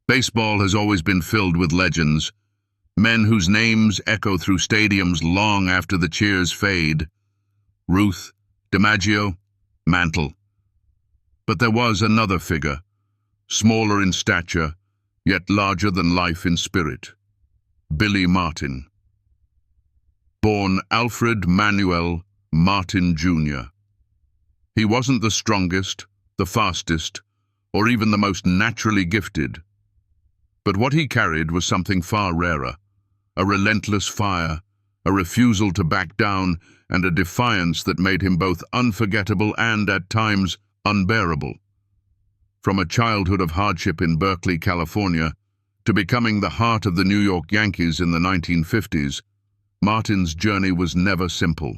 Baseball has always been filled with legends, men whose names echo through stadiums long after the cheers fade. Ruth, DiMaggio, Mantle. But there was another figure, smaller in stature, yet larger than life in spirit. Billy Martin. Born Alfred Manuel Martin Jr. He wasn't the strongest, the fastest, or even the most naturally gifted. But what he carried was something far rarer, a relentless fire, a refusal to back down, and a defiance that made him both unforgettable and, at times, unbearable. From a childhood of hardship in Berkeley, California, to becoming the heart of the New York Yankees in the 1950s, Martin's journey was never simple.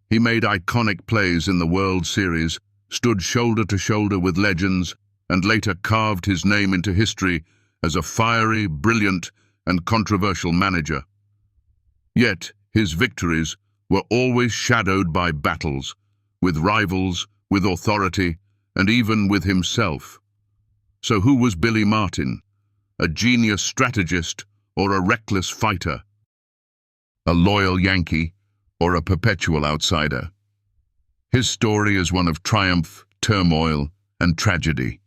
He made iconic plays in the World Series, stood shoulder to shoulder with legends, and later carved his name into history as a fiery, brilliant, and controversial manager. Yet, his victories were always shadowed by battles, with rivals, with authority, and even with himself. So who was Billy Martin? A genius strategist or a reckless fighter? A loyal Yankee or a perpetual outsider? His story is one of triumph, turmoil, and tragedy.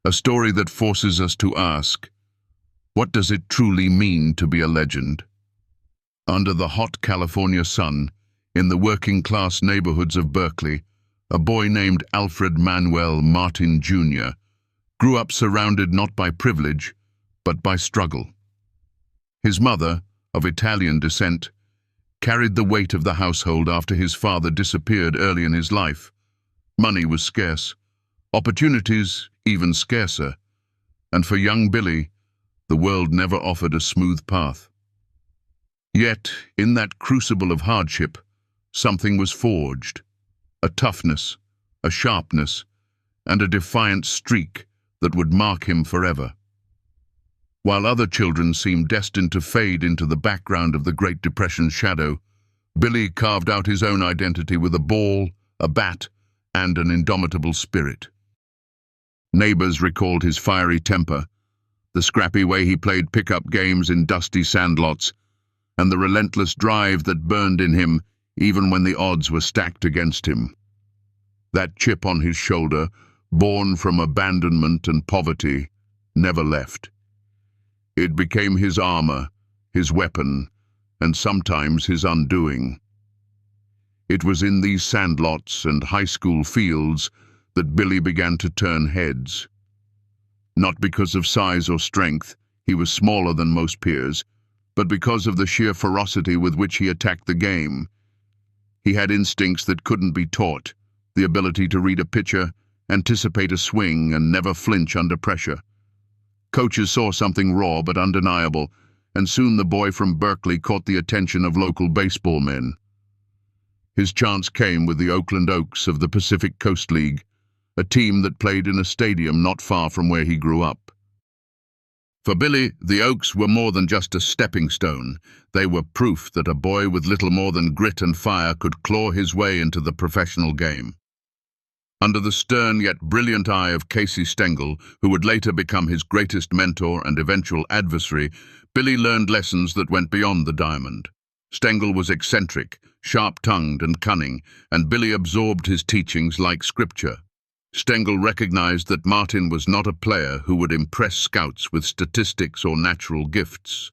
A story that forces us to ask, what does it truly mean to be a legend? Under the hot California sun, in the working-class neighborhoods of Berkeley, a boy named Alfred Manuel Martin Jr. grew up surrounded not by privilege, but by struggle. His mother, of Italian descent, carried the weight of the household after his father disappeared early in his life. Money was scarce, opportunities even scarcer, and for young Billy, the world never offered a smooth path. Yet, in that crucible of hardship, something was forged, a toughness, a sharpness, and a defiant streak that would mark him forever. While other children seemed destined to fade into the background of the Great Depression's shadow, Billy carved out his own identity with a ball, a bat, and an indomitable spirit. Neighbors recalled his fiery temper, the scrappy way he played pickup games in dusty sandlots, and the relentless drive that burned in him even when the odds were stacked against him. That chip on his shoulder, born from abandonment and poverty, never left. It became his armor, his weapon, and sometimes his undoing. It was in these sandlots and high school fields that Billy began to turn heads. Not because of size or strength, he was smaller than most peers, but because of the sheer ferocity with which he attacked the game. He had instincts that couldn't be taught, the ability to read a pitcher, anticipate a swing, and never flinch under pressure. Coaches saw something raw but undeniable, and soon the boy from Berkeley caught the attention of local baseball men. His chance came with the Oakland Oaks of the Pacific Coast League, a team that played in a stadium not far from where he grew up. For Billy, the Oaks were more than just a stepping stone. They were proof that a boy with little more than grit and fire could claw his way into the professional game. Under the stern yet brilliant eye of Casey Stengel, who would later become his greatest mentor and eventual adversary, Billy learned lessons that went beyond the diamond. Stengel was eccentric, sharp-tongued and cunning, and Billy absorbed his teachings like scripture. Stengel recognized that Martin was not a player who would impress scouts with statistics or natural gifts.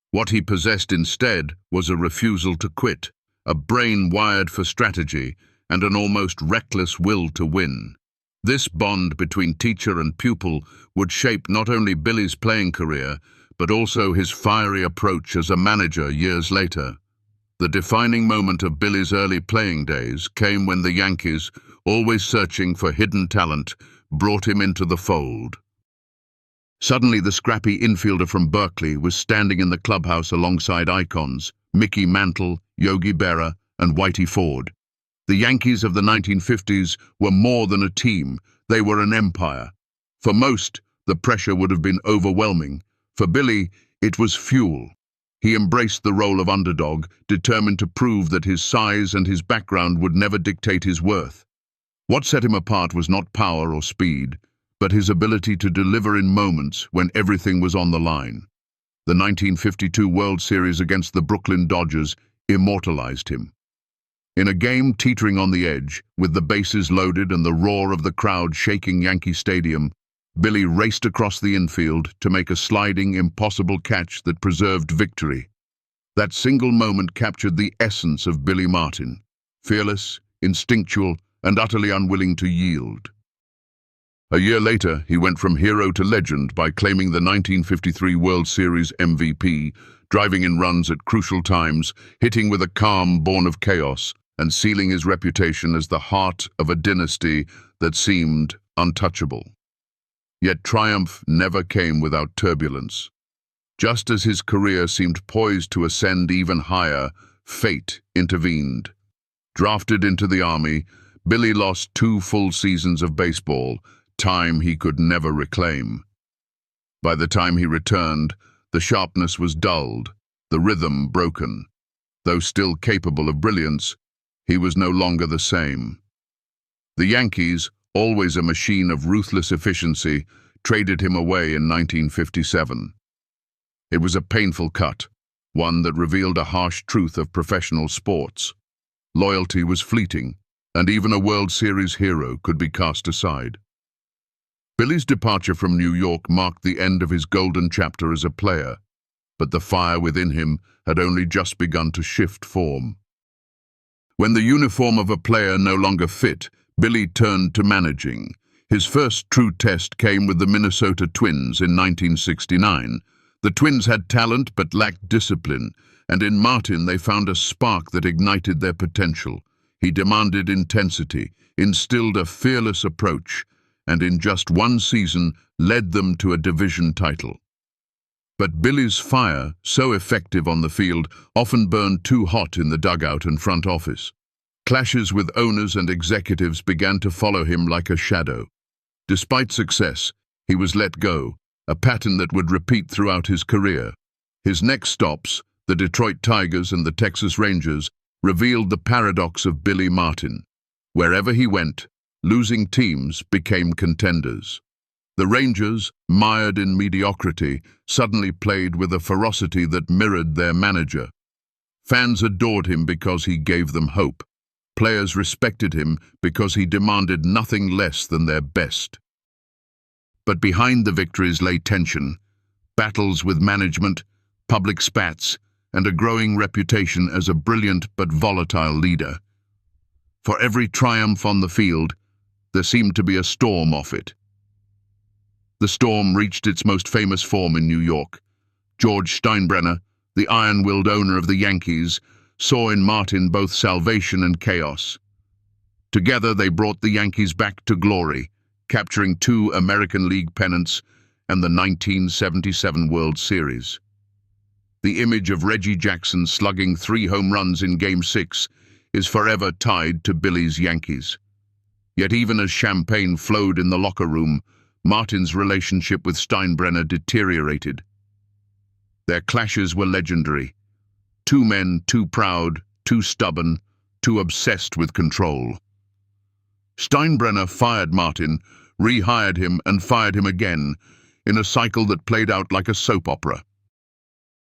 What he possessed instead was a refusal to quit, a brain wired for strategy, and an almost reckless will to win. This bond between teacher and pupil would shape not only Billy's playing career, but also his fiery approach as a manager years later. The defining moment of Billy's early playing days came when the Yankees, always searching for hidden talent, brought him into the fold. Suddenly, the scrappy infielder from Berkeley was standing in the clubhouse alongside icons, Mickey Mantle, Yogi Berra, and Whitey Ford. The Yankees of the 1950s were more than a team, they were an empire. For most, the pressure would have been overwhelming. For Billy, it was fuel. He embraced the role of underdog, determined to prove that his size and his background would never dictate his worth. What set him apart was not power or speed, but his ability to deliver in moments when everything was on the line. The 1952 World Series against the Brooklyn Dodgers immortalized him. In a game teetering on the edge, with the bases loaded and the roar of the crowd shaking Yankee Stadium, Billy raced across the infield to make a sliding, impossible catch that preserved victory. That single moment captured the essence of Billy Martin, fearless, instinctual, and utterly unwilling to yield. A year later, he went from hero to legend by claiming the 1953 World Series MVP, driving in runs at crucial times, hitting with a calm born of chaos, and sealing his reputation as the heart of a dynasty that seemed untouchable. Yet triumph never came without turbulence. Just as his career seemed poised to ascend even higher, fate intervened. Drafted into the Army, Billy lost 2 full seasons of baseball, time he could never reclaim. By the time he returned, the sharpness was dulled, the rhythm broken. Though still capable of brilliance, he was no longer the same. The Yankees, always a machine of ruthless efficiency, traded him away in 1957. It was a painful cut, one that revealed a harsh truth of professional sports. Loyalty was fleeting, and even a World Series hero could be cast aside. Billy's departure from New York marked the end of his golden chapter as a player, but the fire within him had only just begun to shift form. When the uniform of a player no longer fit, Billy turned to managing. His first true test came with the Minnesota Twins in 1969. The Twins had talent but lacked discipline, and in Martin they found a spark that ignited their potential. He demanded intensity, instilled a fearless approach, and in just 1 season led them to a division title. But Billy's fire, so effective on the field, often burned too hot in the dugout and front office. Clashes with owners and executives began to follow him like a shadow. Despite success, he was let go, a pattern that would repeat throughout his career. His next stops, the Detroit Tigers and the Texas Rangers, revealed the paradox of Billy Martin. Wherever he went, losing teams became contenders. The Rangers, mired in mediocrity, suddenly played with a ferocity that mirrored their manager. Fans adored him because he gave them hope. Players respected him because he demanded nothing less than their best. But behind the victories lay tension, battles with management, public spats, and a growing reputation as a brilliant but volatile leader. For every triumph on the field, there seemed to be a storm off it. The storm reached its most famous form in New York. George Steinbrenner, the iron-willed owner of the Yankees, saw in Martin both salvation and chaos. Together they brought the Yankees back to glory, capturing 2 American League pennants and the 1977 World Series. The image of Reggie Jackson slugging 3 home runs in Game 6 is forever tied to Billy's Yankees. Yet even as champagne flowed in the locker room, Martin's relationship with Steinbrenner deteriorated. Their clashes were legendary. 2 men too proud, too stubborn, too obsessed with control. Steinbrenner fired Martin, rehired him and fired him again, in a cycle that played out like a soap opera.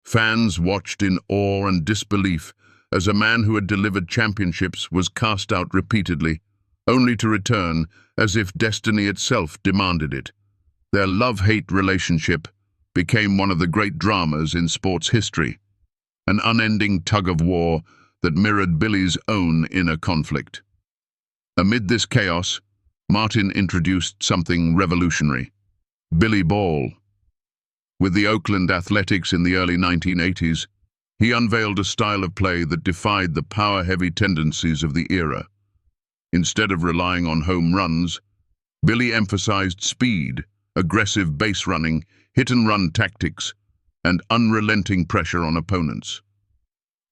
Fans watched in awe and disbelief as a man who had delivered championships was cast out repeatedly, only to return as if destiny itself demanded it. Their love-hate relationship became one of the great dramas in sports history, an unending tug-of-war that mirrored Billy's own inner conflict. Amid this chaos, Martin introduced something revolutionary: Billy Ball. With the Oakland Athletics in the early 1980s, he unveiled a style of play that defied the power-heavy tendencies of the era. Instead of relying on home runs, Billy emphasized speed, aggressive base running, hit-and-run tactics, and unrelenting pressure on opponents.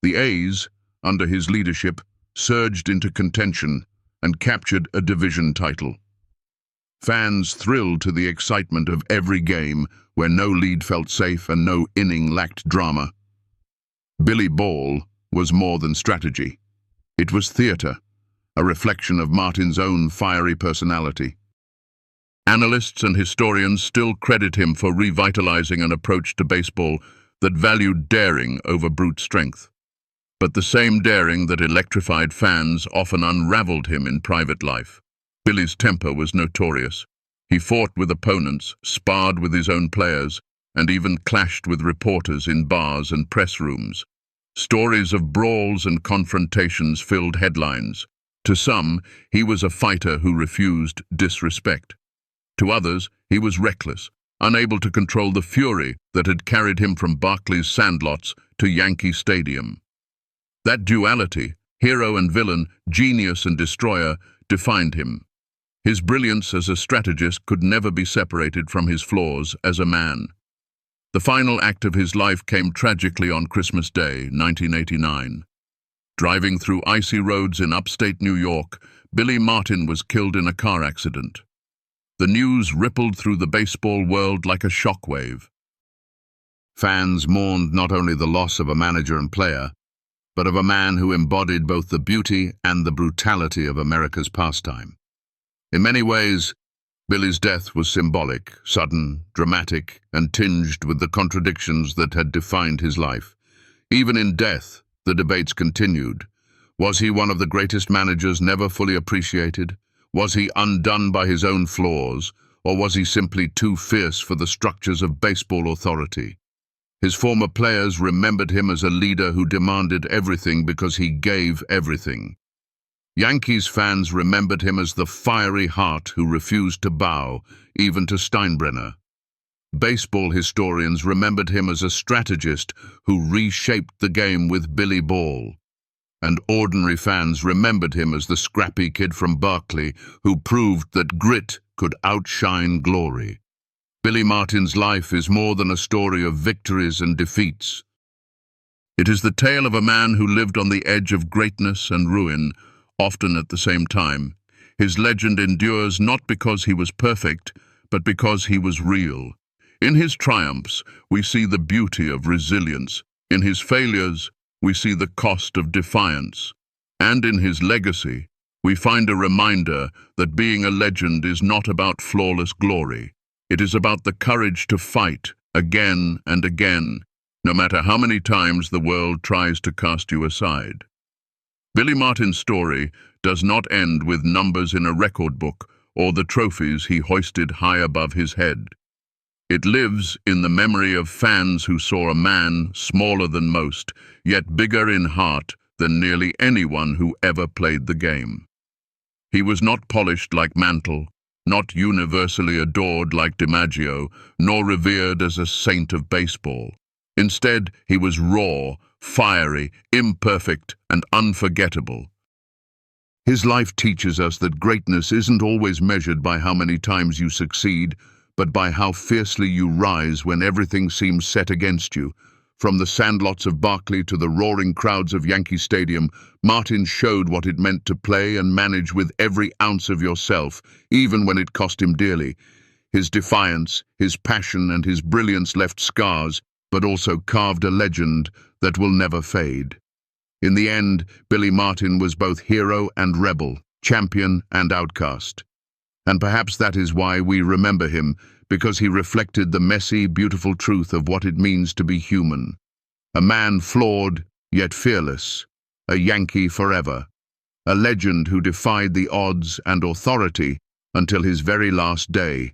The A's, under his leadership, surged into contention and captured a division title. Fans thrilled to the excitement of every game where no lead felt safe and no inning lacked drama. Billy Ball was more than strategy. It was theater, a reflection of Martin's own fiery personality. Analysts and historians still credit him for revitalizing an approach to baseball that valued daring over brute strength. But the same daring that electrified fans often unraveled him in private life. Billy's temper was notorious. He fought with opponents, sparred with his own players, and even clashed with reporters in bars and press rooms. Stories of brawls and confrontations filled headlines. To some, he was a fighter who refused disrespect. To others, he was reckless, unable to control the fury that had carried him from Barclays sandlots to Yankee Stadium. That duality, hero and villain, genius and destroyer, defined him. His brilliance as a strategist could never be separated from his flaws as a man. The final act of his life came tragically on Christmas Day, 1989. Driving through icy roads in upstate New York, Billy Martin was killed in a car accident. The news rippled through the baseball world like a shockwave. Fans mourned not only the loss of a manager and player, but of a man who embodied both the beauty and the brutality of America's pastime. In many ways, Billy's death was symbolic, sudden, dramatic, and tinged with the contradictions that had defined his life. Even in death, the debates continued. Was he one of the greatest managers never fully appreciated? Was he undone by his own flaws, or was he simply too fierce for the structures of baseball authority? His former players remembered him as a leader who demanded everything because he gave everything. Yankees fans remembered him as the fiery heart who refused to bow, even to Steinbrenner. Baseball historians remembered him as a strategist who reshaped the game with Billy Ball. And ordinary fans remembered him as the scrappy kid from Berkeley who proved that grit could outshine glory. Billy Martin's life is more than a story of victories and defeats. It is the tale of a man who lived on the edge of greatness and ruin, often at the same time. His legend endures not because he was perfect, but because he was real. In his triumphs, we see the beauty of resilience. In his failures, we see the cost of defiance. And in his legacy, we find a reminder that being a legend is not about flawless glory. It is about the courage to fight again and again, no matter how many times the world tries to cast you aside. Billy Martin's story does not end with numbers in a record book or the trophies he hoisted high above his head. It lives in the memory of fans who saw a man smaller than most, yet bigger in heart than nearly anyone who ever played the game. He was not polished like Mantle, not universally adored like DiMaggio, nor revered as a saint of baseball. Instead, he was raw, fiery, imperfect, and unforgettable. His life teaches us that greatness isn't always measured by how many times you succeed, but by how fiercely you rise when everything seems set against you. From the sandlots of Barclay to the roaring crowds of Yankee Stadium, Martin showed what it meant to play and manage with every ounce of yourself, even when it cost him dearly. His defiance, his passion, and his brilliance left scars, but also carved a legend that will never fade. In the end, Billy Martin was both hero and rebel, champion and outcast. And perhaps that is why we remember him, because he reflected the messy, beautiful truth of what it means to be human. A man flawed, yet fearless. A Yankee forever. A legend who defied the odds and authority until his very last day.